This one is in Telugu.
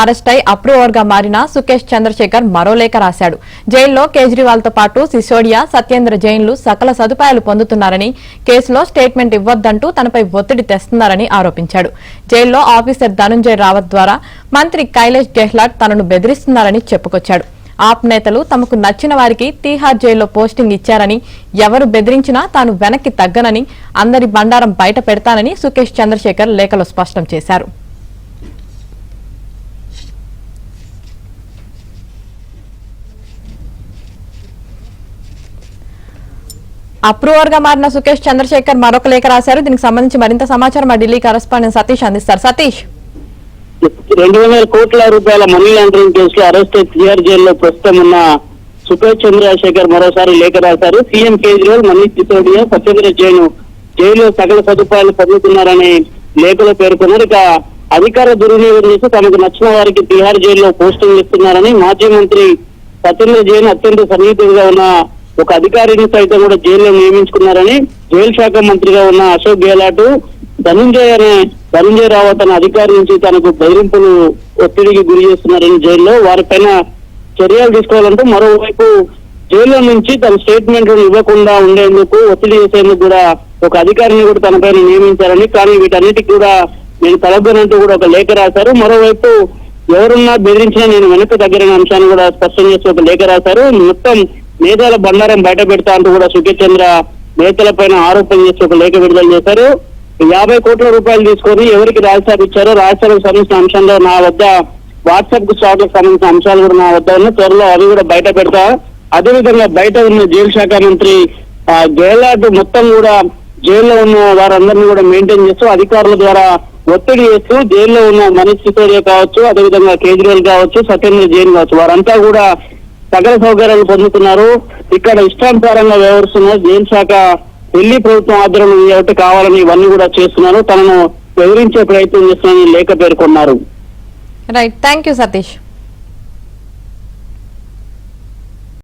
అరెస్ట్ అయి అప్రూవర్ గా మారిన సుకేష్ చంద్రశేఖర్ మరో లేఖ రాశాడు. జైల్లో కేజ్రీవాల్ తో పాటు సిసోడియా, సత్యేంద్ర జైన్లు సకల సదుపాయాలు పొందుతున్నారని, కేసులో స్టేట్మెంట్ ఇవ్వొద్దంటూ తనపై ఒత్తిడి తెస్తున్నారని ఆరోపించాడు. జైల్లో ఆఫీసర్ ధనుంజయ రావత్ ద్వారా మంత్రి కైలేష్ గెహ్లాట్ తనను బెదిరిస్తున్నారని చెప్పుకొచ్చాడు. ఆప్ నేతలు తమకు నచ్చిన వారికి తీహార్ జైల్లో పోస్టింగ్ ఇచ్చారని, ఎవరు బెదిరించినా తాను వెనక్కి తగ్గనని, అందరి బండారం బయట పెడతానని సుకేష్ చంద్రశేఖర్ లేఖలో స్పష్టం చేశారు. అప్రూవర్ గా మారిన సుకేష్ చంద్రశేఖర్ మరొక లేఖ రాశారు. దీనికి సంబంధించి మరింత సమాచారం మా ఢిల్లీ కరెస్పాండెంట్ సతీష్ అందిస్తారు. సతీష్, 2,000 కోట్ల రూపాయల మనీ లాండరింగ్ కేసులో అరెస్ట్ అయి తిహార్ జైల్లో ప్రస్తుతం ఉన్న సుకేష్ చంద్రశేఖర్ మరోసారి లేఖ రాశారు. సీఎం కేజ్రీవాల్, మనీష్ సిసోడియా, సత్యేంద్ర జైన్ జైలు సకల సదుపాయాలు పొందుతున్నారని లేఖలో పేర్కొన్నారు. ఇక అధికార దుర్వినియోగం చేసి తమకు నచ్చిన వారికి తిహార్ జైల్లో పోస్టింగ్ ఇస్తున్నారని, మాజీ మంత్రి సత్యేంద్ర జైన్ అత్యంత సన్నిహితుడిగా ఉన్న ఒక అధికారిని సైతం కూడా జైల్లో నియమించుకున్నారని, జైలు శాఖ మంత్రిగా ఉన్న అశోక్ గెహ్లాట్ ధనుంజయ రావత్ అనే అధికారి నుంచి తనకు బెదిరింపులు ఒత్తిడికి గురి చేస్తున్నారని, జైల్లో వారిపైన చర్యలు తీసుకోవాలంటూ మరోవైపు జైల్లో నుంచి తన స్టేట్మెంట్ ఇవ్వకుండా ఉండేందుకు ఒత్తిడి చేసేందుకు కూడా ఒక అధికారిని కూడా తనపైన నియమించారని, కానీ వీటన్నిటికీ కూడా నేను తలబోనంటూ కూడా ఒక లేఖ రాశారు. మరోవైపు ఎవరున్నా బెదిరించినా నేను వెనక్కి తగ్గిన అంశాన్ని కూడా స్పష్టం చేసి ఒక లేఖ రాశారు. మొత్తం నేతల బండారం బయట పెడతా అంటూ కూడా సుకేష్ చంద్ర నేతలపైన ఆరోపణలు చేసి ఒక లేఖ విడుదల చేశారు. 50 కోట్ల రూపాయలు తీసుకొని ఎవరికి రాజ్యసభ ఇచ్చారో, రాజ్యసభకు సంబంధించిన అంశంలో నా వద్ద వాట్సాప్ కు స్టాక్లకు సంబంధించిన అంశాలు కూడా నా వద్ద ఉన్న త్వరలో అవి కూడా బయట పెడతా. అదేవిధంగా బయట ఉన్న జైలు శాఖ మంత్రి గెహ్లాట్ మొత్తం కూడా జైల్లో ఉన్న వారందరినీ కూడా మెయింటైన్ చేస్తూ అధికారుల ద్వారా ఒత్తిడి చేస్తూ జైల్లో ఉన్న మనీష్ సిసోడియా కావచ్చు, అదేవిధంగా కేజ్రీవాల్ కావచ్చు, సత్యేంద్ర జైన్ కావచ్చు, వారంతా కూడా సకల సౌకర్యాలు పొందుతున్నారు. ఇక్కడ ఇష్టానుసారంగా వ్యవహరిస్తున్నారు. జైలు శాఖ ఢిల్లీ ప్రభుత్వం ఆధ్వర్యంలో ఒకటి కావాలని ఇవన్నీ కూడా చేస్తున్నారు. తనను బెదిరించే ప్రయత్నం చేస్తున్నారని లేఖ పేర్కొన్నారు. Right, thank you Satish.